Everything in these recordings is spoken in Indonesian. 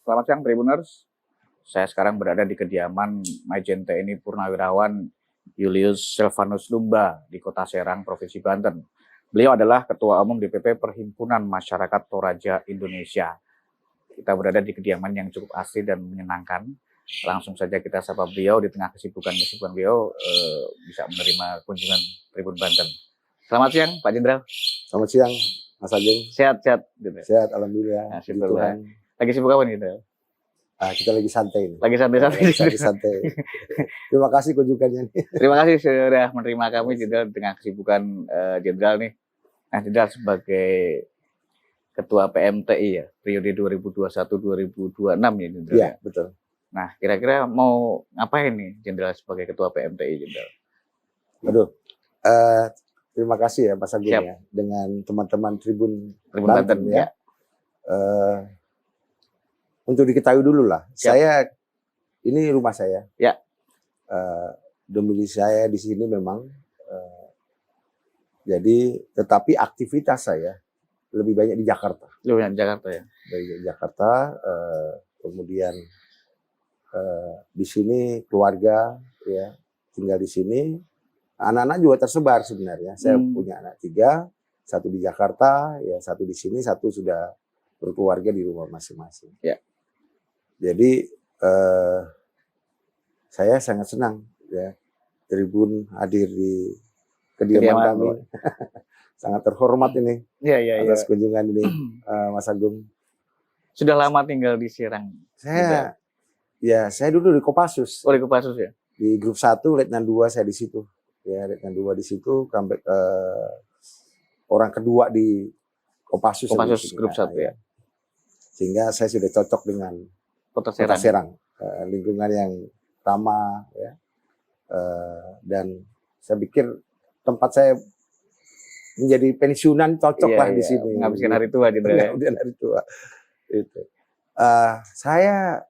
Selamat siang Tribuners. Saya sekarang berada di kediaman Majen TNI Purnawirawan Julius Silvanus Lumba di Kota Serang, Provinsi Banten. Beliau adalah Ketua Umum DPP Perhimpunan Masyarakat Toraja Indonesia. Kita berada di kediaman yang cukup asri dan menyenangkan. Langsung saja kita sapa beliau di tengah kesibukan beliau bisa menerima kunjungan Tribun Banten. Selamat siang Pak Jenderal. Selamat siang Mas Ageng. Sehat-sehat. Sehat, alhamdulillah. Nah, Tuhan. Lagi sibuk apa nih, Jenderal? Kita lagi santai nih. Lagi santai. Terima kasih kunjungannya. Terima kasih sudah menerima kami Jenderal dengan kesibukan Jenderal nih. Nah, Jenderal sebagai Ketua PMTI ya, periode 2021-2026 ya Jenderal. Iya, betul. Nah, kira-kira mau ngapain nih Jenderal sebagai Ketua PMTI Jenderal? Aduh, terima kasih ya Mas Ageng ya, dengan teman-teman Tribun Banten ya. Untuk diketahui dulu lah, saya ini rumah saya. Ya. Domisili saya di sini memang. Jadi, tetapi aktivitas saya lebih banyak di Jakarta. Lebih banyak di Jakarta ya. Dari Jakarta, kemudian di sini keluarga ya tinggal di sini. Anak-anak juga tersebar sebenarnya. Saya punya anak 3, 1 di Jakarta, ya 1 di sini, 1 sudah berkeluarga di rumah masing-masing. Ya. Jadi saya sangat senang ya Tribun hadir di kediaman kami. Sangat terhormat ini atas kunjungan ini Mas Agung. Sudah lama tinggal di Serang? Saya dulu di Kopassus. Oh, di Kopassus ya? Di grup 1, Letnan 2 saya di situ. Ya, Letnan 2 di situ, sampai orang kedua di Kopassus grup 1 ya. Sehingga saya sudah cocok dengan Kota Serang. Lingkungan yang ramah ya. Dan saya pikir tempat saya menjadi pensiunan cocok lah di sini. Menghabiskan hari tua di Menghabiskan hari tua. Itu. Saya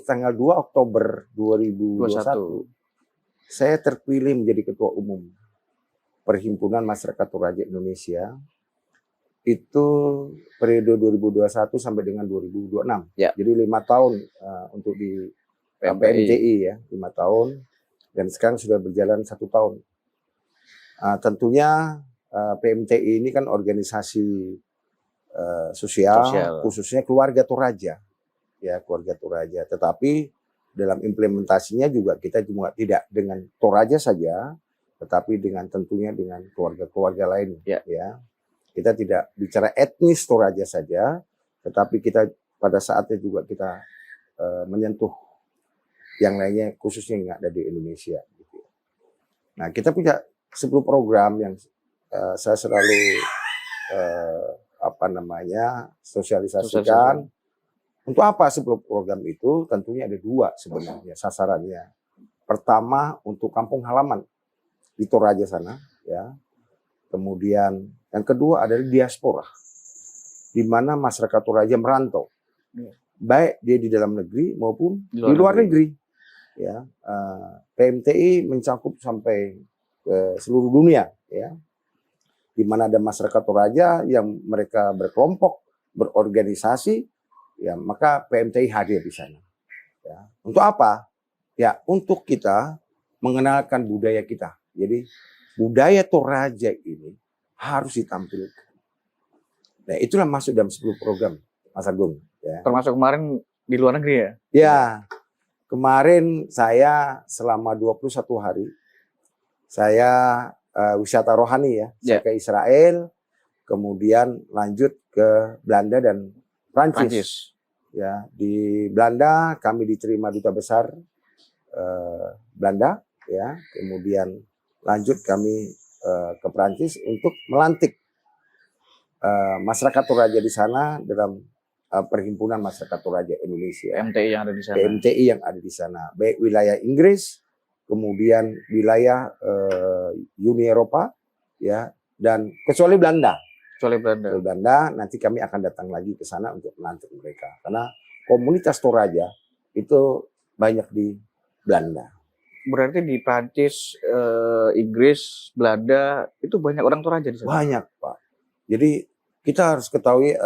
tanggal 2 Oktober 2021 saya terpilih menjadi Ketua Umum Perhimpunan Masyarakat Toraja Indonesia. Itu periode 2021 sampai dengan 2026. Ya. Jadi 5 tahun untuk di PMTI ya, 5 tahun. Dan sekarang sudah berjalan 1 tahun. Tentunya PMTI ini kan organisasi sosial, khususnya keluarga Toraja. Ya, keluarga Toraja. Tetapi dalam implementasinya juga kita juga tidak dengan Toraja saja, tetapi dengan tentunya dengan keluarga-keluarga lain. Ya. Kita tidak bicara etnis Toraja saja, tetapi kita pada saatnya juga kita menyentuh yang lainnya, khususnya yang ada di Indonesia. Nah, kita punya 10 program yang saya selalu sosialisasikan. Untuk apa 10 program itu? Tentunya ada 2 sebenarnya sasarannya. Pertama untuk kampung halaman di Toraja sana, ya. Kemudian yang kedua adalah diaspora, di mana masyarakat Toraja merantau, baik dia di dalam negeri maupun di luar negeri. Ya, PMTI mencakup sampai ke seluruh dunia, ya, di mana ada masyarakat Toraja yang mereka berkelompok, berorganisasi, ya maka PMTI hadir di sana. Ya, untuk apa? Ya, untuk kita mengenalkan budaya kita. Jadi budaya Toraja ini harus ditampilkan. Nah, itulah masuk dalam 10 program, Mas Agung. Ya. Termasuk kemarin di luar negeri ya? Ya, kemarin saya selama 21 hari, saya wisata rohani ya. Saya ke Israel, kemudian lanjut ke Belanda dan Prancis. Ya, di Belanda kami diterima Duta Besar Belanda, ya. Kemudian lanjut kami ke Prancis untuk melantik masyarakat Toraja di sana dalam Perhimpunan Masyarakat Toraja Indonesia. PMTI yang ada di sana. PMTI yang ada di sana, baik wilayah Inggris, kemudian wilayah Uni Eropa, ya, dan kecuali Belanda. Belanda, nanti kami akan datang lagi ke sana untuk melantik mereka. Karena komunitas Toraja itu banyak di Belanda. Berarti di Prancis, Inggris, Belanda itu banyak orang Toraja di sana? Banyak, Pak. Jadi kita harus ketahui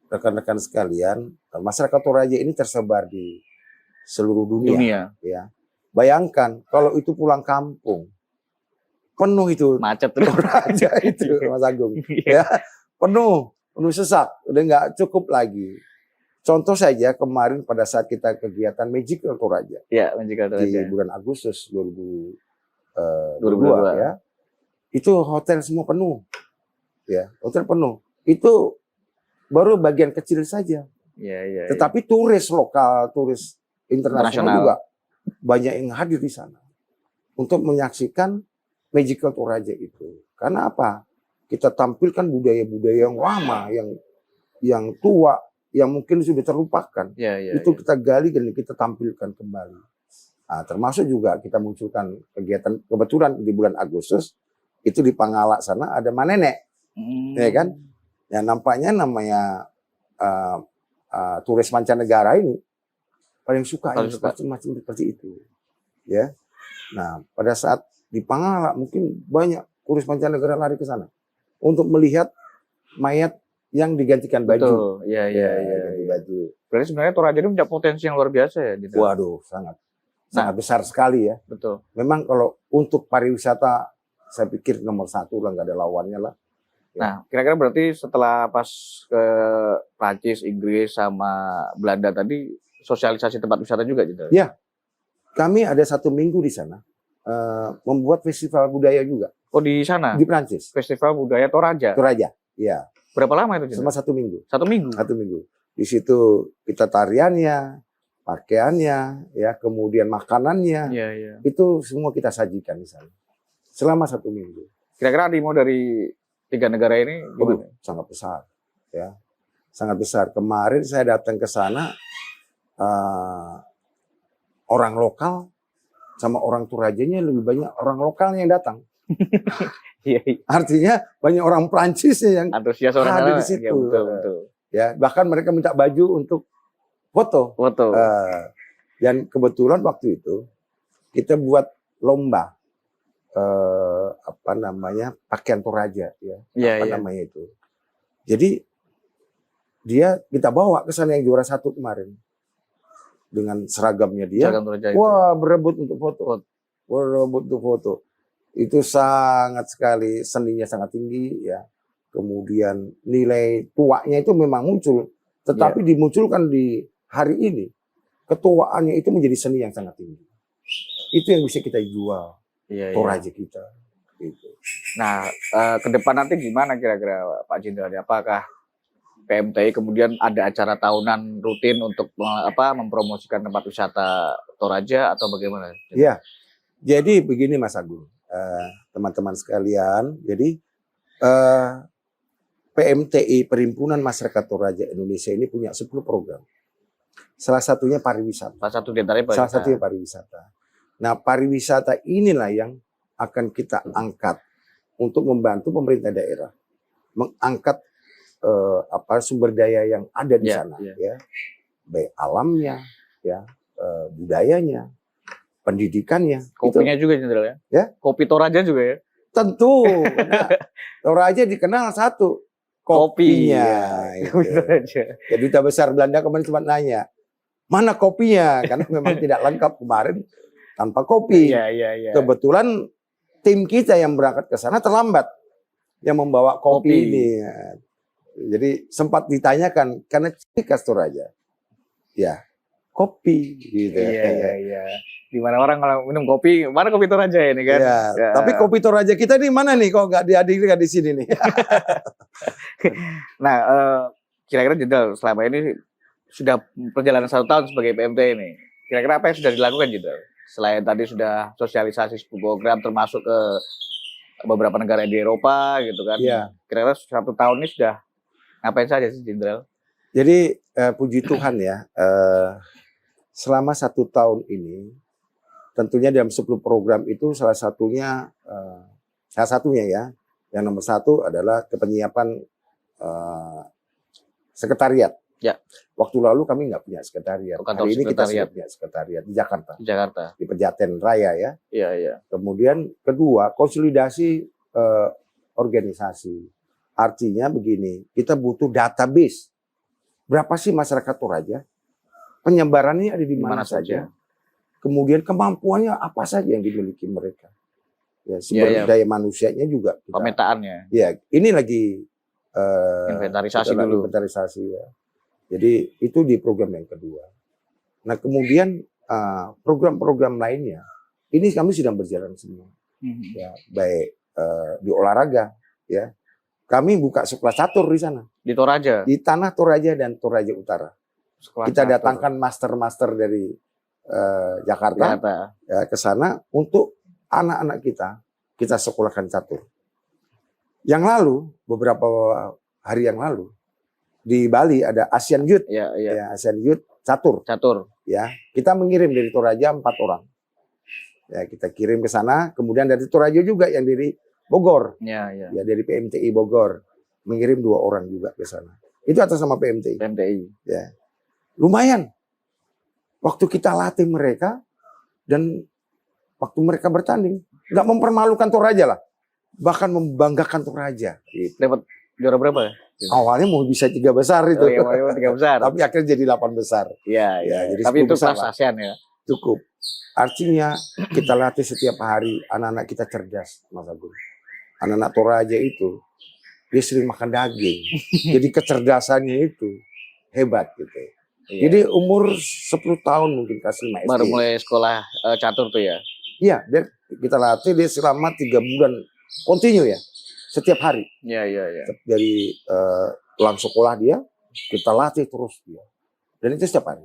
rekan-rekan sekalian, masyarakat Toraja ini tersebar di seluruh dunia. Ya. Bayangkan kalau itu pulang kampung, penuh itu Macet tuh. Toraja itu, Mas Agung. Ya, penuh sesak, udah nggak cukup lagi. Contoh saja kemarin pada saat kita kegiatan Magical Toraja. Iya, Magical Toraja. Di bulan Agustus 2022 ya. Itu hotel semua penuh. Ya, hotel penuh. Itu baru bagian kecil saja. Iya. Tetapi turis lokal, turis internasional juga banyak yang hadir di sana untuk menyaksikan Magical Toraja itu. Karena apa? Kita tampilkan budaya-budaya yang lama, yang tua, yang mungkin sudah terlupakan. Itu kita gali dan kita tampilkan kembali. Nah, termasuk juga kita munculkan kegiatan, kebetulan di bulan Agustus itu di Pangalak sana ada Manenek, ya kan? Ya namanya turis mancanegara ini paling suka macam-macam seperti itu, ya. Nah, pada saat di Pangalak mungkin banyak turis mancanegara lari ke sana untuk melihat mayat yang digantikan baju. Iya. Baju. Berarti sebenarnya Toraja ini punya potensi yang luar biasa ya. Gitu. Waduh, sangat besar sekali ya. Betul. Memang kalau untuk pariwisata saya pikir nomor 1 lah, nggak ada lawannya lah. Nah, kira-kira berarti setelah pas ke Prancis, Inggris, sama Belanda tadi, sosialisasi tempat wisata juga gitu? Ya, kami ada 1 minggu di sana, membuat festival budaya juga. Oh, di sana? Di Prancis. Festival Budaya Toraja? Toraja, ya. Berapa lama itu? Selama 1 minggu. 1 minggu? 1 minggu. Di situ kita tariannya, pakaiannya, ya, kemudian makanannya, itu semua kita sajikan di sana. Selama 1 minggu. Kira-kira animo dari 3 negara ini gimana? Sangat besar, ya, sangat besar. Kemarin saya datang ke sana, orang lokal sama orang Torajanya lebih banyak orang lokalnya yang datang. Artinya banyak orang Prancisnya yang antusias orang hadir di situ. Ya, betul. Ya, bahkan mereka minta baju untuk foto. Dan kebetulan waktu itu kita buat lomba. Pakaian Toraja, ya. Namanya itu. Jadi dia kita bawa ke sana yang juara 1 kemarin dengan seragamnya dia. Wah, berebut untuk foto. Itu sangat sekali, seninya sangat tinggi, ya. Kemudian nilai tuanya itu memang muncul, tetapi dimunculkan di hari ini ketuaannya itu menjadi seni yang sangat tinggi. Itu yang bisa kita jual. Toraja kita. Gitu. Nah, ke depan nanti gimana kira-kira Pak Jenderal? Apakah PMTI kemudian ada acara tahunan rutin untuk mempromosikan tempat wisata Toraja atau bagaimana? Ya, jadi begini Mas Agung, teman-teman sekalian. Jadi PMTI Perhimpunan Masyarakat Toraja Indonesia ini punya 10 program. Salah satunya pariwisata. Salah satunya pariwisata. Nah, pariwisata inilah yang akan kita angkat untuk membantu pemerintah daerah mengangkat sumber daya yang ada di sana, ya, baik alamnya, ya, budayanya, pendidikannya. Kopinya juga Jenderal ya? Ya? Kopi Toraja juga ya? Tentu. Nah, Toraja dikenal satu, kopinya. Ya, Duta Besar Belanda kemarin cuma nanya, mana kopinya? Karena memang tidak lengkap kemarin tanpa kopi. Kebetulan tim kita yang berangkat ke sana terlambat yang membawa kopi ini. Jadi sempat ditanyakan karena ciri khas Toraja. Ya, kopi gitu. Iya. Di mana orang kalau minum kopi, mana kopi Toraja ini kan? Ya. Tapi kopi Toraja kita di mana nih? Kok nggak dihadirkan di sini nih? Nah, kira-kira Jenderal selama ini sudah perjalanan 1 tahun sebagai PMT ini. Kira-kira apa yang sudah dilakukan Jenderal? Selain tadi sudah sosialisasi program termasuk ke beberapa negara di Eropa gitu kan. Kira-kira 1 tahun ini sudah ngapain saja sih Jenderal? Jadi puji Tuhan ya, selama 1 tahun ini tentunya dalam 10 program itu salah satunya ya, yang nomor 1 adalah penyiapan sekretariat. Ya. Waktu lalu kami nggak punya sekretariat. Hari ini kita sudah punya sekretariat di Jakarta. Di Pejaten Raya ya. Iya. Kemudian kedua, konsolidasi organisasi. Artinya begini, kita butuh database. Berapa sih masyarakat Toraja? Penyebarannya ada di mana saja. Kemudian kemampuannya apa saja yang dimiliki mereka. Ya, sumber daya manusianya juga. Pemetaannya. Ya, ini lagi inventarisasi dulu. Inventarisasi ya. Jadi itu di program yang kedua. Nah kemudian program-program lainnya, ini kami sedang berjalan semua. Ya, baik di olahraga, ya. Kami buka sekolah catur di sana. Di Toraja? Di tanah Toraja dan Toraja Utara. Sekolah kita catur. Datangkan master-master dari Jakarta ya, ke sana untuk anak-anak kita sekolahkan catur. Yang lalu, beberapa hari yang lalu, di Bali ada Asian Youth. Ya, Asian Youth catur. Ya, kita mengirim dari Toraja 4 orang. Ya, kita kirim ke sana. Kemudian dari Toraja juga yang dari Bogor. Ya, dari PMTI Bogor mengirim 2 orang juga ke sana. Itu atas nama PMTI. Ya, lumayan. Waktu kita latih mereka dan waktu mereka bertanding, nggak mempermalukan Toraja lah, bahkan membanggakan Toraja. Gitu. Dapat juara berapa ya? Awalnya mau bisa 3 besar itu. Awalnya 3 besar. Tapi akhirnya jadi 8 besar. Iya. Jadi tapi itu kelas ASEAN ya. Cukup. Artinya kita latih setiap hari anak-anak kita cerdas, Mas Agung. Anak-anak Toraja itu dia sering makan daging. Jadi kecerdasannya itu hebat gitu. Iya. Jadi umur 10 tahun mungkin kasih SD. Baru mulai sekolah catur tuh ya? Iya, kita latih dia selama 3 bulan kontinu ya, setiap hari. Iya. Dari pulang sekolah dia, kita latih terus dia. Dan itu setiap hari.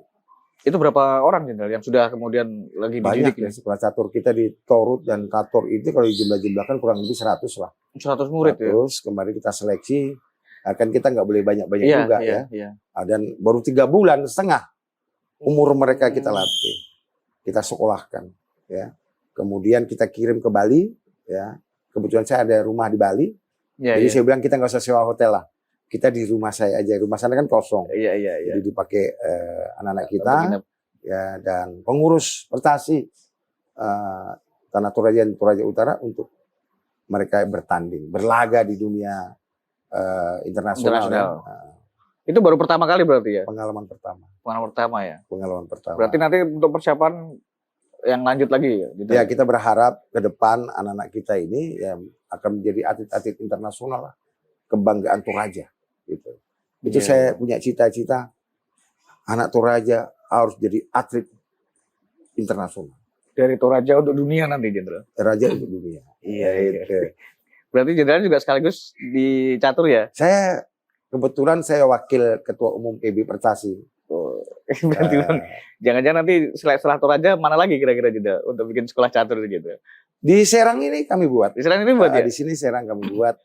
Itu berapa orang Jenderal yang sudah kemudian lagi banyak ya sekolah catur kita di Torut dan Catur itu kalau dijumlah-jumlahkan kurang lebih 100 lah. 100 murid 100, ya? Terus kemarin kita seleksi. Kan kita nggak boleh banyak-banyak juga ya. Dan baru 3 bulan setengah umur mereka kita latih, kita sekolahkan, ya. Kemudian kita kirim ke Bali, ya. Kebetulan saya ada rumah di Bali, jadi saya bilang kita nggak usah sewa hotel lah, kita di rumah saya aja. Rumah sana kan kosong, jadi dipakai anak-anak kita, ya. Dan pengurus prestasi Tanah Toraja dan Toraja Utara untuk mereka bertanding, berlaga di dunia internasional. Ya. Itu baru pertama kali berarti ya? Pengalaman pertama. Pengalaman pertama. Berarti nanti untuk persiapan yang lanjut lagi ya? Gitu. Ya, kita berharap ke depan anak-anak kita ini ya akan menjadi atlet-atlet internasional lah. Kebanggaan Toraja. Gitu. Itu saya punya cita-cita anak Toraja harus jadi atlet internasional. Dari Toraja untuk dunia nanti, Jenderal? Toraja untuk dunia. Iya. Berarti Jenderal juga sekaligus di catur ya? Kebetulan saya wakil ketua umum PB Prestasi. Berarti jangan-jangan nanti setelah Toraja mana lagi kira-kira Jenderal untuk bikin sekolah catur gitu? Di Serang ini kami buat. Di Serang ini buat ya? Di sini Serang kami buat.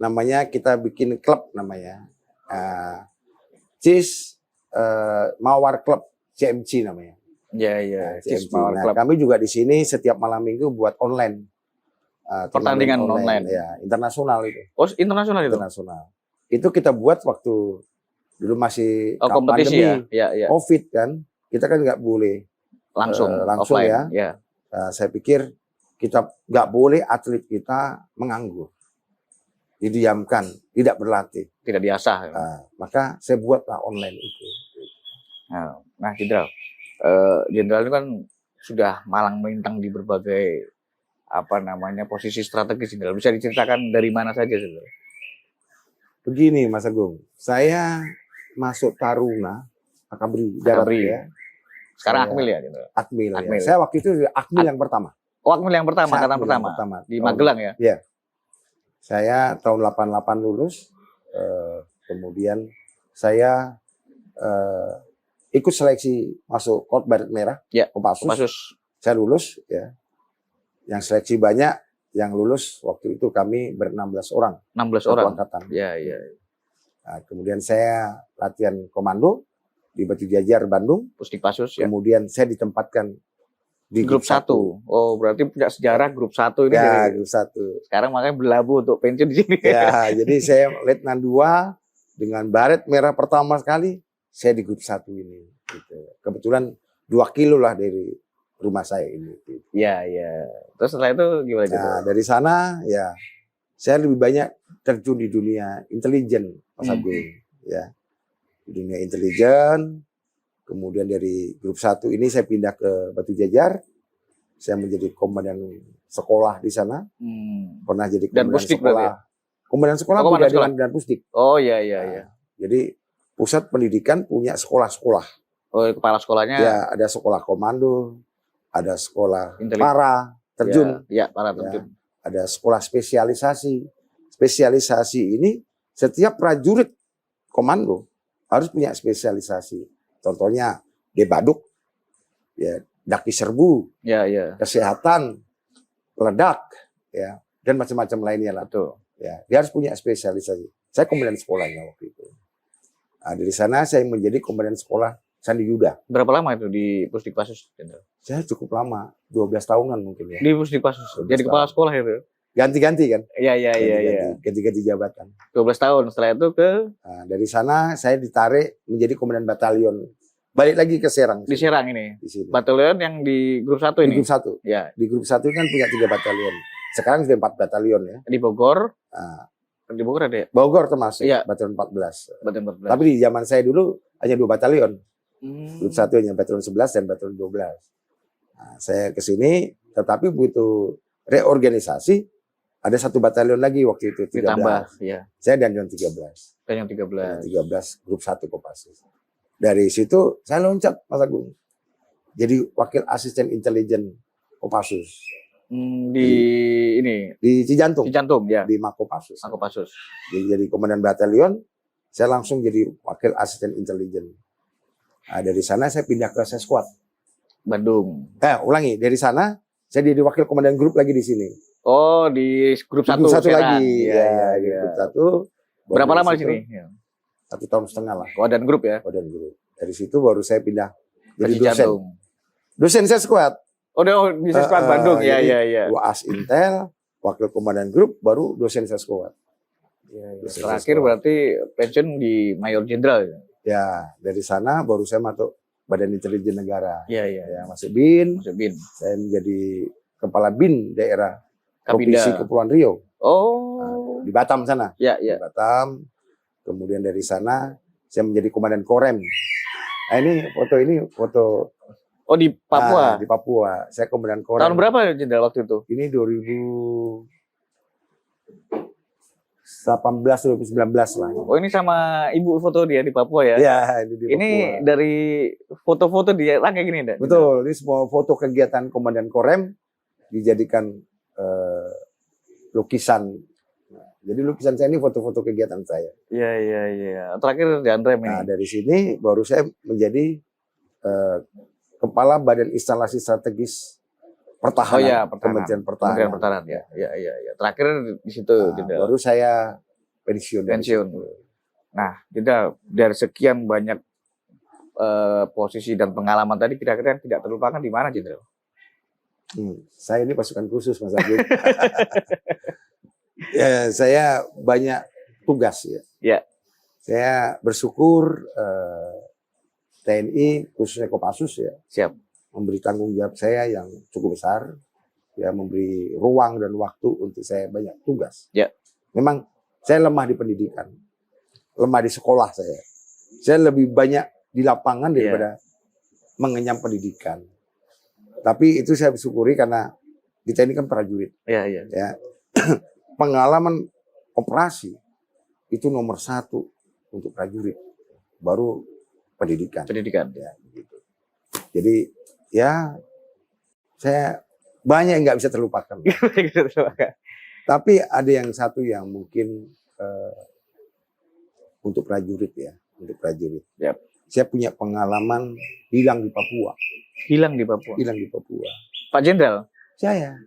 Namanya kita bikin klub namanya. CIS Mawar Club, CMC namanya. Iya. CIS Mawar Club. Kami juga di sini setiap malam minggu buat online. Pertandingan online. Ya, internasional itu. Oh, internasional itu? Internasional. Itu kita buat waktu dulu masih kompetisi pandemi, ya. COVID kan. Kita kan nggak boleh langsung offline, ya. Saya pikir kita nggak boleh atlet kita menganggur, didiamkan, tidak berlatih, tidak diasah. Maka saya buatlah online itu. Nah, Jenderal itu kan sudah malang melintang di berbagai posisi strategis. Bisa diceritakan dari mana saja, Jenderal? Begini, Mas Agung, saya masuk Taruna Akabri Darat ya. Sekarang Akmil ya, Jenderal? Akmil. Ya. Saya waktu itu Akmil yang pertama. Oh, Akmil yang pertama, angkatan pertama. Di Magelang ya? Iya. Saya tahun 88 lulus, kemudian saya ikut seleksi masuk Korps Baret Merah, Kopassus. Saya lulus, ya. Yang seleksi banyak, yang lulus waktu itu kami ber-16 orang. 16 orang? Angkatan. Iya. Nah, kemudian saya latihan komando di Batu Jajar, Bandung. Pusdikpassus, ya. Kemudian saya ditempatkan di grup 1. Oh, berarti punya sejarah grup 1 ini. Ya, grup 1. Sekarang makanya berlabuh untuk pensiun di sini. Ya, jadi saya Letnan 2 dengan baret merah pertama sekali, saya di grup 1 ini. Gitu. Kebetulan 2 kilo lah dari rumah saya ini. Iya. Terus setelah itu gimana? Nah, dari sana ya saya lebih banyak terjun di dunia intelijen, Mas Agung, ya. Di dunia intelijen, kemudian dari grup 1 ini saya pindah ke Batu Jajar, saya menjadi komandan sekolah di sana, pernah jadi Dan komandan Pusdik sekolah. berarti ya? Komandan sekolah Oh, komandan beda sekolah. dengan Pusdik. Oh iya iya iya. Jadi pusat pendidikan punya sekolah-sekolah. Oh, kepala sekolahnya Ya, ada sekolah komando, ada sekolah Intelijen. para terjun, ya para terjun. ada sekolah spesialisasi. Spesialisasi ini setiap prajurit komando harus punya spesialisasi. Contohnya Debaduk, ya, Daki Serbu, Ya ya. kesehatan, peledak, ya, dan macam-macam lainnya lah. Betul. Ya, dia harus punya spesialisasi. Saya komandan sekolahnya waktu itu. Nah, dari sana saya menjadi komandan sekolah Sandi Yuda. Berapa lama itu di Pusdikpasus, Jenderal? Saya cukup lama, 12 tahunan mungkin ya. Di Pusdikpasus. 12 Jadi kepala tahun. sekolah itu. Ganti-ganti kan? Iya iya iya iya. Ganti-ganti jabatan. 12 tahun. Setelah itu ke Nah, dari sana saya ditarik menjadi komandan batalion. Balik lagi ke Serang. di Serang ini. Di sini. Batalion yang di grup 1 Di ini. grup 1. Ya, Di grup 1 kan punya 3 batalion. Sekarang sudah 4 batalion ya. di Bogor. Nah, Di Bogor ada ya? Bogor termasuk Iya. batalion 14. Batalion 14. Tapi di zaman saya dulu hanya 2 batalion. Hmm. Grup 1 hanya batalion 11 dan batalion 12. Nah, saya ke sini, tetapi begitu reorganisasi, ada 1 batalion lagi waktu itu, 13. Ditambah, ya. Saya Danjon 13. Dan yang 13. 13 grup 1 Kopassus. Dari situ saya loncat, Mas Agung. Jadi wakil asisten intelijen Kopassus. Di ini, Di Cijantung, di Jantung, ya. di Makopassus. Kopassus. Jadi komandan batalion, saya langsung jadi wakil asisten intelijen. Nah, dari sana saya pindah ke Sesquad. Bandung. Ulangi, dari sana saya jadi wakil komandan grup lagi di sini. Oh, di grup 1. Grup 1 Serang. lagi. Ya, Di ya. grup 1. Berapa lama di sini? Ya. 1 tahun setengah lah. Komandan grup ya. Komandan grup. Dari situ baru saya pindah jadi Di dosen. Jantung. Dosen Sesquad. Oh, di Sesquad Bandung. Ya, jadi ya, ya. UAS Intel, wakil komandan grup, baru dosen Sesquad. Dosen Terakhir Sesquad. berarti pensiun di Mayor Jenderal. Ya, dari sana baru saya masuk Badan Intelijen Negara. Iya, iya. Ya, masuk BIN, Masuk BIN. saya menjadi kepala BIN daerah Kabinda. Provinsi Kepulauan Riau. Oh. Di Batam sana. Ya, Di ya. Batam. Kemudian dari sana saya menjadi komandan Korem. Nah, ini foto Oh, di Papua. di Papua. Saya komandan Korem. Tahun berapa Jenderal waktu itu? Ini 2018 2019 lah. Oh, ini sama ibu foto dia di Papua ya? Ya, ini di Papua. Ini dari foto-foto dia kayak gini, enggak? Betul, ini semua foto kegiatan komandan Korem dijadikan lukisan. Jadi lukisan saya ini foto-foto kegiatan saya. Iya, iya, iya. Terakhir di Andrem ini. Nah, dari sini baru saya menjadi kepala Badan Instalasi Strategis Pertahanan. Oh ya, Kementerian Pertahanan. Kementerian Pertahanan ya. Iya, iya, iya. Terakhir di situ Nah, Jenderal. baru saya pensiun. dari Pensiun. situ. Nah, Jenderal, dari sekian banyak posisi dan pengalaman tadi kira-kira yang tidak terlupakan di mana, Jenderal? Saya ini pasukan khusus, Mas Agung. Ya, saya banyak tugas ya. Ya. Saya bersyukur TNI khususnya Kopassus ya Siap. memberi tanggung jawab saya yang cukup besar, ya memberi ruang dan waktu untuk saya banyak tugas. Ya. Memang saya lemah di pendidikan, lemah di sekolah saya. Saya lebih banyak di lapangan daripada mengenyam pendidikan. Tapi itu saya bersyukuri karena kita ini kan prajurit. Iya, iya. Ya. Pengalaman operasi itu nomor 1 untuk prajurit, baru pendidikan. Pendidikan. Ya, begitu. Jadi ya saya banyak yang nggak bisa terlupakan. Tapi ada yang satu yang mungkin untuk prajurit ya, untuk prajurit. Yap. Saya punya pengalaman hilang di Papua. Hilang di Papua. Hilang di Papua. Pak Jenderal. Saya.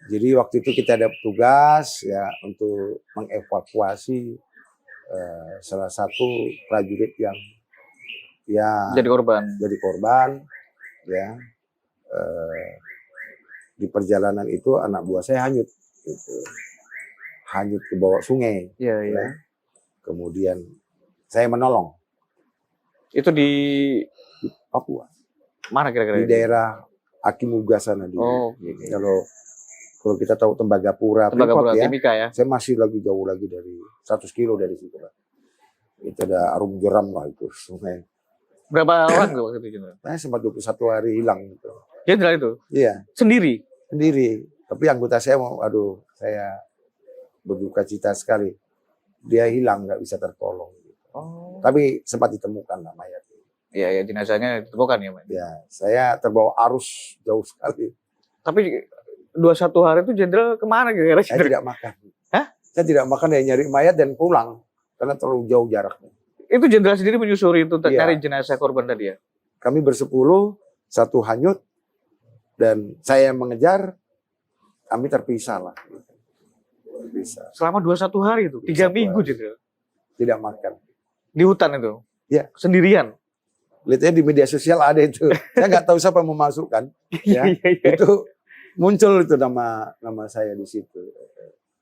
Jadi waktu itu kita ada tugas ya untuk mengevakuasi salah satu prajurit yang ya Jadi korban. ya. Di perjalanan itu anak buah saya hanyut gitu. Hanyut ke bawah sungai. Iya, iya. Ya. Kemudian saya menolong Itu di Papua mana kira-kira? di daerah Akimuga sana di. Oh, gitu. Kalau kita tahu Tembagapura, Tembagapura Freeport ya, Timika ya. saya masih lagi jauh lagi dari 100 kilo dari situ lah. Itu ada Arum Jeram lah itu sungai. Berapa orang tuh waktu itu Jenderal? Saya sempat 21 hari hilang gitu. Jenderal itu Iya, sendiri. sendiri. Tapi anggota saya saya berduka cita sekali. Dia hilang, nggak bisa tertolong. Oh. Tapi sempat ditemukan lah mayat. Iya, ya jenazahnya ditemukan ya, Mas. Ya, saya terbawa arus jauh sekali. Tapi 21 hari itu Jenderal kemana kira-kira? Saya tidak makan. Hah? Saya tidak makan, dan nyari mayat dan pulang karena terlalu jauh jaraknya. Itu Jenderal sendiri menyusuri itu Iya. cari jenazah korban tadi ya? Kami bersepuluh, satu hanyut, dan saya yang mengejar, kami terpisah lah. Terpisah. Selama 21 hari itu, 3 21 minggu hari. Jenderal. Tidak makan. Di hutan itu? Iya. Sendirian? Lihatnya di media sosial ada itu. Saya nggak tahu siapa yang memasukkan. Ya. Iya. Itu muncul itu nama saya di situ.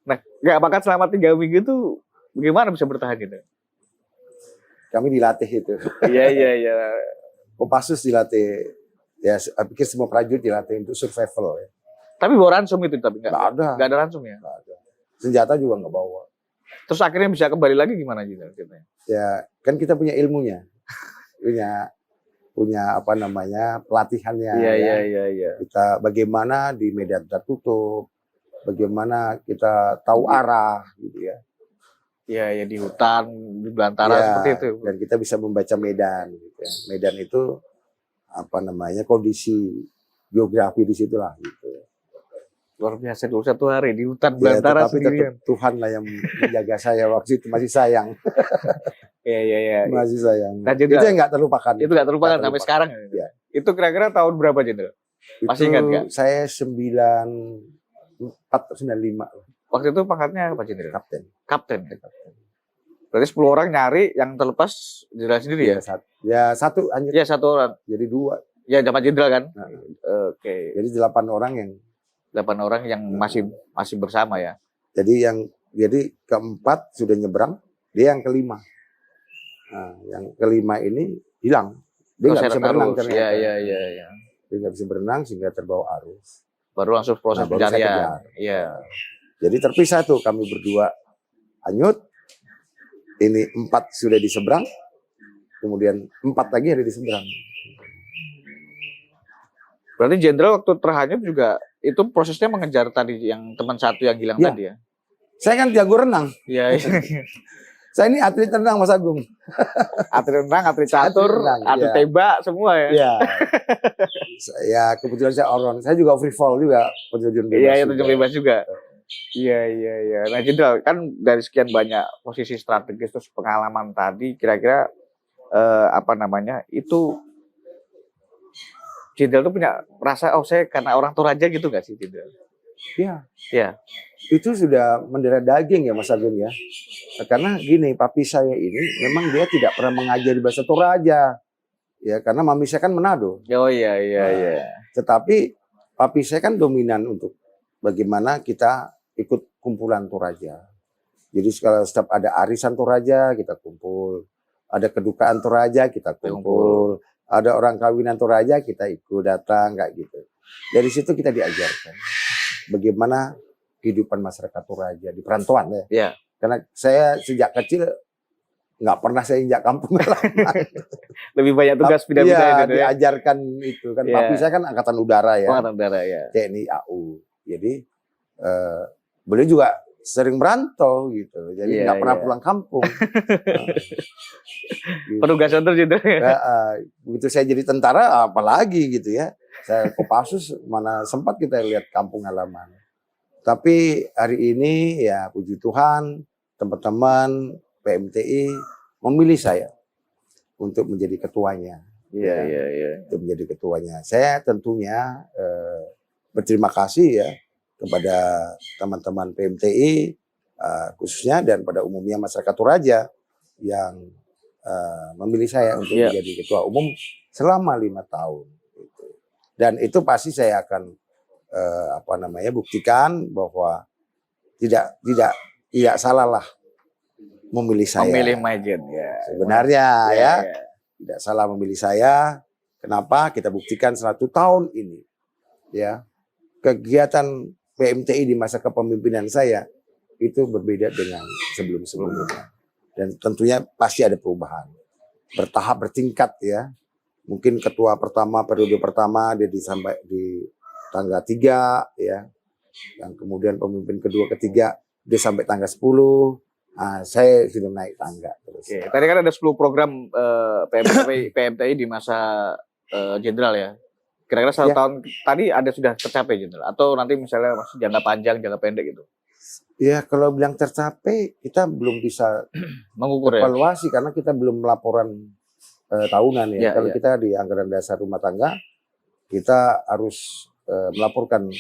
Nah, nggak makan selama 3 minggu itu bagaimana bisa bertahan gitu? Kami dilatih itu. Iya. Kopassus dilatih. Ya, saya pikir semua prajurit dilatih untuk survival. Ya. Tapi bawa ransum itu tapi Nggak ada. nggak ada ransum ya? Nggak ada. Senjata juga nggak bawa. Terus akhirnya bisa kembali lagi gimana Jenderal? Ya, kan kita punya ilmunya. punya apa namanya, pelatihannya. ya. Iya. Kita bagaimana di medan tertutup, bagaimana kita tahu arah gitu ya. Iya, di hutan, di belantara Ya, seperti itu. dan kita bisa membaca medan gitu ya. Medan itu apa namanya, kondisi geografi di situlah gitu. Luar biasa 21 hari di hutan Ya, belantara tetapi sendirian. tetap Tuhan lah yang menjaga saya waktu itu, masih sayang. Iya. Masih sayang. Nah, itu Jenderal, yang nggak terlupakan. itu nggak terlupakan Nggak sampai terlupakan. sekarang. Iya. Itu kira-kira tahun berapa Jenderal? Masih ingat nggak? Saya 94 atau 95 Waktu itu pangkatnya apa Jenderal? kapten. Kapten. Berarti 10 orang nyari yang terlepas Jenderal sendiri ya? Satu hanya Iya, 1 orang. jadi 2. Ya, dapat Jenderal kan? Nah, Oke. jadi 8 orang yang 8 orang yang masih bersama ya. jadi keempat sudah nyebrang, dia yang kelima. Nah, yang kelima ini hilang. Dia nggak bisa berenang ternyata. Iya. Dia nggak bisa berenang sehingga terbawa arus. Baru langsung proses Nah, baru saya pencarian. kejar. Iya. Jadi terpisah tuh, kami berdua hanyut. Ini 4 sudah di seberang, kemudian 4 lagi ada di seberang. Berarti Jenderal waktu terhanyut juga itu prosesnya mengejar tadi yang teman satu yang hilang Iya. tadi ya? Saya kan jago renang. Iya. Saya ini atlet renang, Mas Agung. Atlet renang, atlet catur, renang, atlet iya. tembak semua ya? Iya. Saya kebetulan saya all round. Saya juga free fall juga, penerjun bebas. Iya, itu juga. bebas juga. Iya. Nah, Jenderal, kan dari sekian banyak posisi strategis terus pengalaman tadi, kira-kira itu Jenderal tuh punya rasa, saya karena orang Toraja gitu nggak sih Jenderal? Iya. Iya. Itu sudah mendarah daging ya Mas Agung ya. Karena gini, papi saya ini memang dia tidak pernah mengajari bahasa Toraja. Ya, karena mami saya kan Manado. Oh iya. Tetapi papi saya kan dominan untuk bagaimana kita ikut kumpulan Toraja. Jadi setiap ada arisan Toraja kita kumpul, ada kedukaan Toraja kita kumpul, ada orang kawinan Toraja kita ikut datang kayak gitu. Dari situ kita diajarkan bagaimana kehidupan masyarakat Toraja di perantauan ya. Iya. Karena saya sejak kecil nggak pernah saya injak kampung halaman. Lebih banyak tugas pindah-pindah itu ya. Diajarkan itu kan. Iya. Papi saya kan angkatan udara ya. Angkatan udara ya. TNI AU. Jadi beliau juga sering merantau gitu. Jadi nggak pernah pulang kampung. Penugasan terus itu. Begitu saya jadi tentara apalagi gitu ya. Saya Kopassus mana sempat kita lihat kampung halaman. Tapi hari ini ya puji Tuhan teman-teman PMTI memilih saya untuk menjadi ketuanya. Iya. Untuk menjadi ketuanya. Saya tentunya berterima kasih ya kepada teman-teman PMTI khususnya dan pada umumnya masyarakat Toraja yang memilih saya untuk menjadi ketua umum selama 5 tahun. Dan itu pasti saya akan buktikan bahwa tidak salah lah memilih saya. Memilih Majen ya. Sebenarnya ya. Tidak salah memilih saya. Kenapa? Kita buktikan 1 tahun ini. Ya. Kegiatan PMTI di masa kepemimpinan saya itu berbeda dengan sebelum-sebelumnya. Dan tentunya pasti ada perubahan. Bertahap, bertingkat ya. Mungkin ketua pertama, periode pertama dia sampai di tanggal 3 ya. Yang kemudian pemimpin kedua, ketiga dia sampai tanggal 10. Nah, saya sudah naik tangga terus. Oke, tadi kan ada 10 program PMTI di masa jenderal ya. Kira-kira 1 tahun tadi ada sudah tercapai jenderal atau nanti misalnya masih jangka panjang, jangka pendek gitu? Ya kalau bilang tercapai kita belum bisa mengukur evaluasi karena kita belum laporan tahunan ya. Kalau ya. kita di anggaran dasar rumah tangga kita harus melaporkan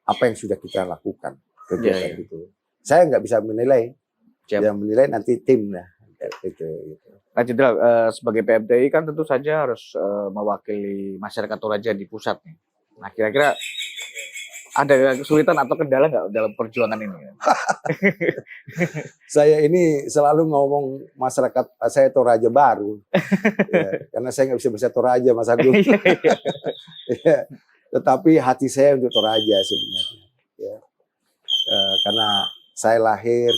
apa yang sudah kita lakukan kegiatan itu. Saya nggak bisa menilai, yang menilai nanti tim lah. Gitu. Nah, Jenderal, sebagai PMTI kan tentu saja harus mewakili masyarakat Toraja di pusat nih. Nah, kira-kira ada kesulitan atau kendala nggak dalam perjuangan ini? Saya ini selalu ngomong masyarakat saya Toraja baru, ya, karena saya nggak bisa bahasa Toraja, Mas Agung. Ya, tetapi hati saya untuk Toraja sebenarnya. Ya. Karena saya lahir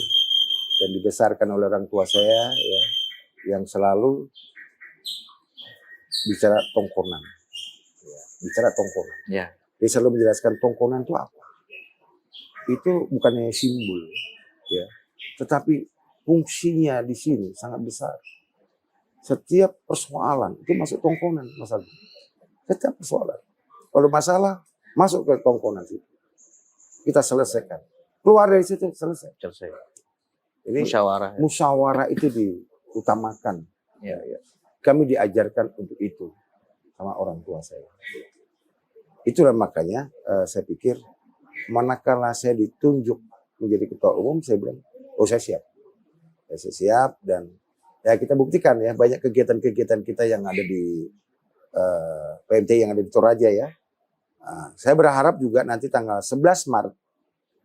dan dibesarkan oleh orang tua saya, ya, yang selalu bicara tongkonan, ya, bicara tongkonan. Ya. Dia selalu menjelaskan tongkonan itu apa. Itu bukannya simbol, ya, tetapi fungsinya di sini sangat besar. Setiap persoalan itu masuk tongkonan, Mas Agus. Setiap persoalan, kalau masalah masuk ke tongkonan itu, kita selesaikan. Keluar dari situ selesai. Ini musyawarah itu diutamakan. Ya. Kami diajarkan untuk itu sama orang tua saya. Itulah makanya saya pikir manakala saya ditunjuk menjadi ketua umum, saya bilang, oh saya siap. Saya siap dan ya kita buktikan ya banyak kegiatan-kegiatan kita yang ada di PMTI yang ada di Toraja ya. Nah, saya berharap juga nanti tanggal 11 Maret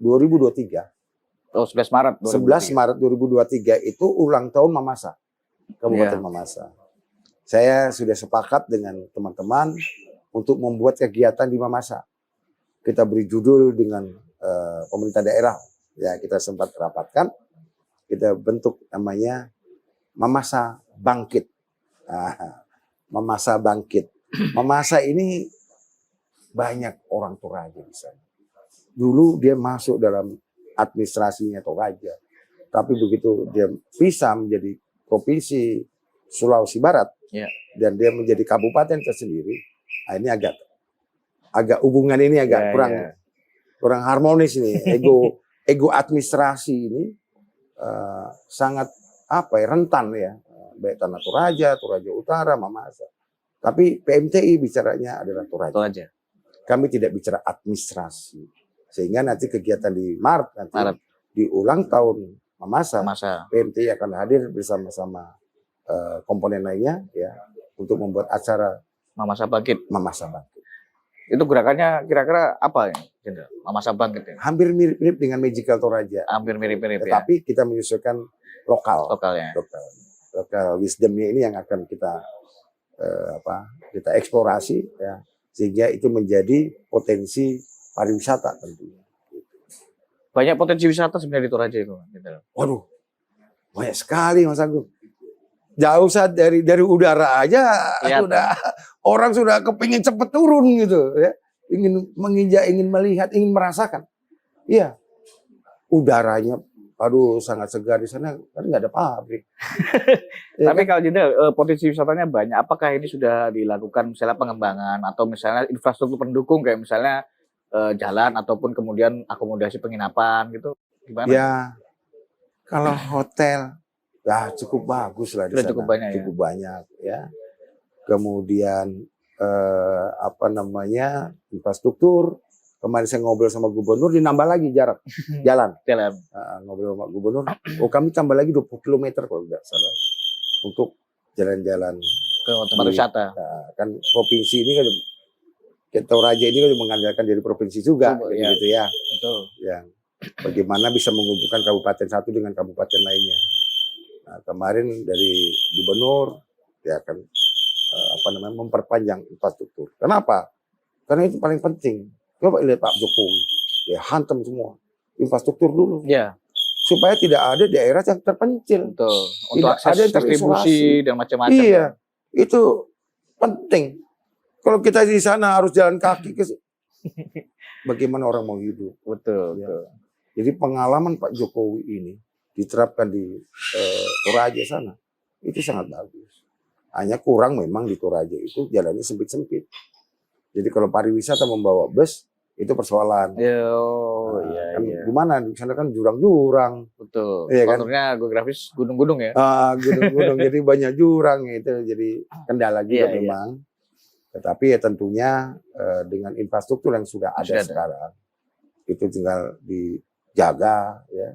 2023. Oh, 11 Maret 2023. 11 Maret 2023 itu ulang tahun Mamasa, Kabupaten Mamasa. Saya sudah sepakat dengan teman-teman untuk membuat kegiatan di Mamasa. Kita beri judul dengan pemerintah daerah. Ya, kita sempat rapatkan. Kita bentuk namanya Mamasa Bangkit. Mamasa Bangkit. Mamasa ini banyak orang Toraja di sana. Dulu dia masuk dalam administrasinya Toraja. Tapi begitu dia bisa menjadi provinsi Sulawesi Barat dan dia menjadi kabupaten tersendiri, nah ini agak hubungan ini agak kurang harmonis ini. Ego administrasi ini sangat rentan ya. Baik tanah Toraja Utara, Mamasa. Tapi PMTI bicaranya adalah Toraja. Kami tidak bicara administrasi. Sehingga nanti kegiatan di Maret di ulang tahun Mamasa. PMTI akan hadir bersama-sama komponen lainnya ya untuk membuat acara Mamasa Bangkit. Itu gerakannya kira-kira apa ya, Jenderal? Mamasa Bangkit ya? Hampir mirip-mirip dengan Magical Toraja. Hampir mirip-mirip ya. Tapi kita menyesuaikan lokal wisdomnya ini yang akan kita kita eksplorasi ya, sehingga itu menjadi potensi pariwisata tentunya. Banyak potensi wisata sebenarnya di Toraja itu. Waduh, banyak sekali Mas Agung. Jauh dari udara aja orang sudah kepingin cepet turun gitu ya, ingin menginjak, ingin melihat, ingin merasakan. Iya, udaranya, aduh sangat segar di sana kan nggak ada pabrik. Tapi kalau Jenderal, potensi wisatanya banyak. Apakah ini sudah dilakukan misalnya pengembangan atau misalnya infrastruktur pendukung kayak misalnya jalan ataupun kemudian akomodasi penginapan gitu? Gimana? Ya, kalau hotel ya cukup bagus lah di sana. Cukup banyak ya. Kemudian infrastruktur. Kemarin saya ngobrol sama gubernur, dinambah lagi jalan. Ngobrol sama gubernur, kami tambah lagi 20 km kalau tidak salah untuk jalan-jalan ke tempat wisata. Kan provinsi ini kan Toraja ini kan mengandalkan dari provinsi juga, gitu ya. Betul. Yang bagaimana bisa menghubungkan kabupaten satu dengan kabupaten lainnya. Nah, kemarin dari gubernur ya kan memperpanjang infrastruktur. Kenapa? Karena itu paling penting. Coba lihat Pak Jokowi, dia hantam semua infrastruktur dulu Ya, supaya tidak ada daerah yang terpencil. betul. Untuk Tidak akses ada yang distribusi terisolasi. dan macam-macam. Iya, itu penting. Kalau kita di sana harus jalan kaki bagaimana orang mau hidup? Betul, Ya. betul. Jadi pengalaman Pak Jokowi ini diterapkan di Toraja sana itu sangat bagus. Hanya kurang memang di Toraja itu jalannya sempit-sempit. Jadi kalau pariwisata membawa bus itu persoalan. Oh, iya, Kan iya. gimana di sana kan jurang-jurang. Betul. Iya kan? Konturnya geografis gunung-gunung ya. Gunung-gunung jadi banyak jurang itu jadi kendala juga Iya, iya. memang. Tetapi ya tentunya dengan infrastruktur yang sudah ada sekarang itu tinggal dijaga ya,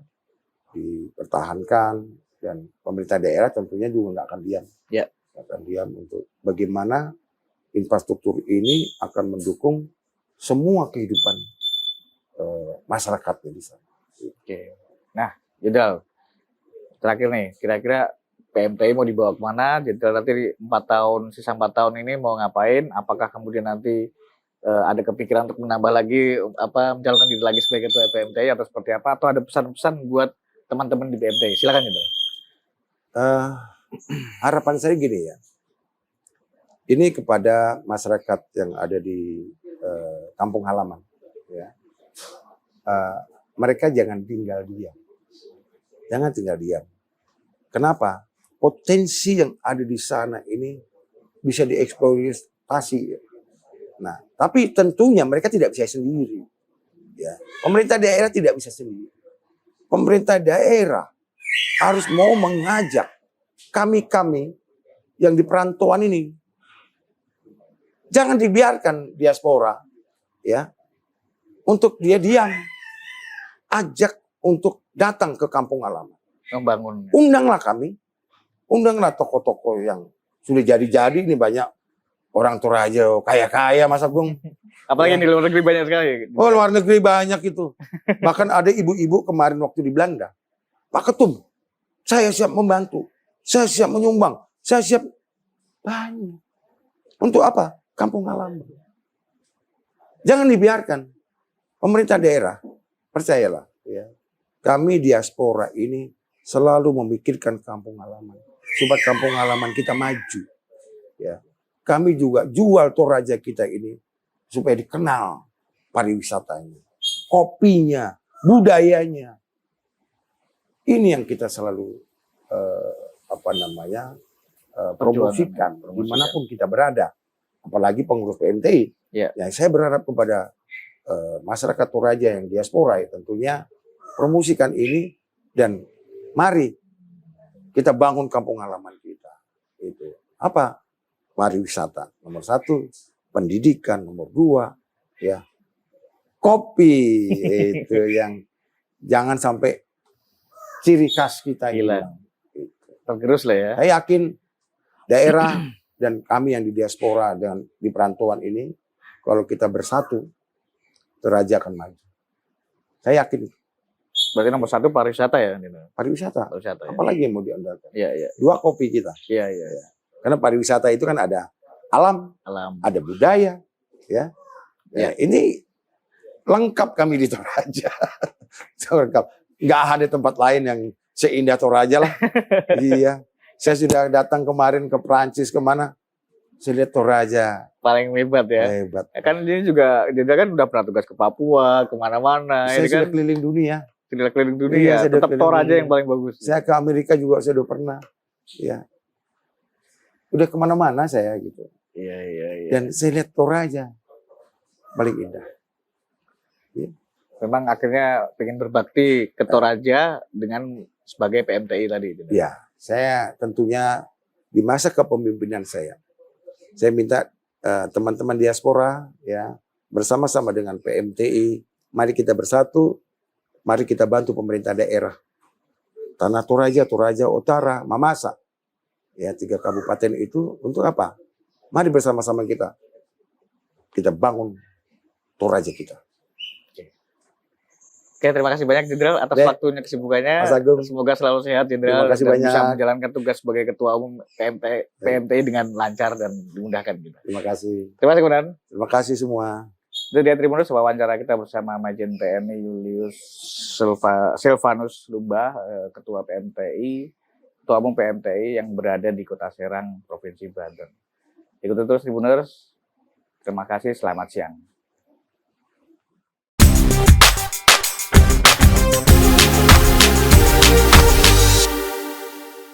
dipertahankan dan pemerintah daerah tentunya juga nggak akan diam. Ya. Nggak akan diam untuk bagaimana infrastruktur ini akan mendukung semua kehidupan masyarakatnya di sana. Oke. Nah, Jenderal, terakhir nih, kira-kira PMTI mau dibawa kemana? Jenderal nanti sisa 4 tahun ini mau ngapain? Apakah kemudian nanti ada kepikiran untuk menambah lagi, mencalonkan diri lagi sebagai ketua PMTI atau seperti apa? Atau ada pesan-pesan buat teman-teman di PMTI? Silakan, Jenderal. Harapan saya gini ya, ini kepada masyarakat yang ada di kampung halaman, ya. Mereka jangan tinggal diam. Jangan tinggal diam. Kenapa? Potensi yang ada di sana ini bisa dieksploitasi. Nah, tapi tentunya mereka tidak bisa sendiri. Ya. Pemerintah daerah tidak bisa sendiri. Pemerintah daerah harus mau mengajak kami-kami yang di perantauan ini. Jangan dibiarkan diaspora ya untuk dia diam. Ajak untuk datang ke kampung halaman. Membangun. Undanglah kami. Undanglah tokoh-tokoh yang sudah jadi-jadi, ini banyak orang Toraja kaya-kaya Mas Agung. Apalagi di luar negeri banyak sekali. Oh, luar negeri banyak itu. Bahkan ada ibu-ibu kemarin waktu di Belanda. Pak Ketum, saya siap membantu. Saya siap menyumbang. Saya siap banyak. Untuk apa? Kampung halaman. Jangan dibiarkan. Pemerintah daerah, percayalah. Ya, kami diaspora ini selalu memikirkan kampung halaman. Supaya kampung halaman kita maju. Ya, kami juga jual Toraja kita ini supaya dikenal pariwisatanya, kopinya, budayanya. Ini yang kita selalu promosikan dimanapun kita berada. Apalagi pengurus PMTI. Ya. Yang saya berharap kepada masyarakat Toraja yang diaspora ya, tentunya promosikan ini dan mari kita bangun kampung halaman kita. Itu apa? Pariwisata nomor 1, pendidikan nomor 2, ya kopi itu yang jangan sampai ciri khas kita hilang. Tergerus lah ya. Saya yakin daerah dan kami yang di diaspora dan di perantauan ini kalau kita bersatu Toraja akan maju. Saya yakin. Berarti nomor 1 pariwisata ya? Pariwisata. Pariwisata ya. Apalagi yang mau diandalkan? Iya, iya. 2 kopi kita. Iya, iya. Karena pariwisata itu kan ada alam, ada budaya, ya. Ya, ini lengkap kami di Toraja. Lengkap. Nggak ada tempat lain yang seindah Toraja lah. Iya. Saya sudah datang kemarin ke Perancis kemana? Saya lihat Toraja. Paling hebat ya. Hebat. Kan dia kan udah pernah tugas ke Papua, kemana-mana. Saya ini sudah kan keliling dunia. sudah keliling dunia. Iya, Tetap Toraja yang paling bagus. Saya ke Amerika juga saya udah pernah. Ya. Udah kemana-mana saya gitu. Iya, iya, iya. Dan saya lihat Toraja paling indah. Ya. Memang akhirnya pengen berbakti ke Toraja dengan sebagai PMTI tadi. Ya, saya tentunya di masa kepemimpinan saya minta teman-teman diaspora ya bersama-sama dengan PMTI, mari kita bersatu, mari kita bantu pemerintah daerah. Tanah Toraja, Toraja Utara, Mamasa. Ya, 3 kabupaten itu untuk apa? Mari bersama-sama kita bangun Toraja kita. Oke, terima kasih banyak Jenderal atas waktunya, kesibukannya. Mas Agung. Semoga selalu sehat Jenderal Terima kasih dan banyak. bisa menjalankan tugas sebagai Ketua Umum PMTI dengan lancar dan dimudahkan. Terima kasih. Terima kasih, Komandan. Terima kasih semua. Itu dia Tribuners wawancara kita bersama Majen TNI Julius Silvanus Lumba, Ketua PMTI, Ketua Umum PMTI yang berada di Kota Serang, Provinsi Banten. Ikuti terus Tribuners. Terima kasih, selamat siang.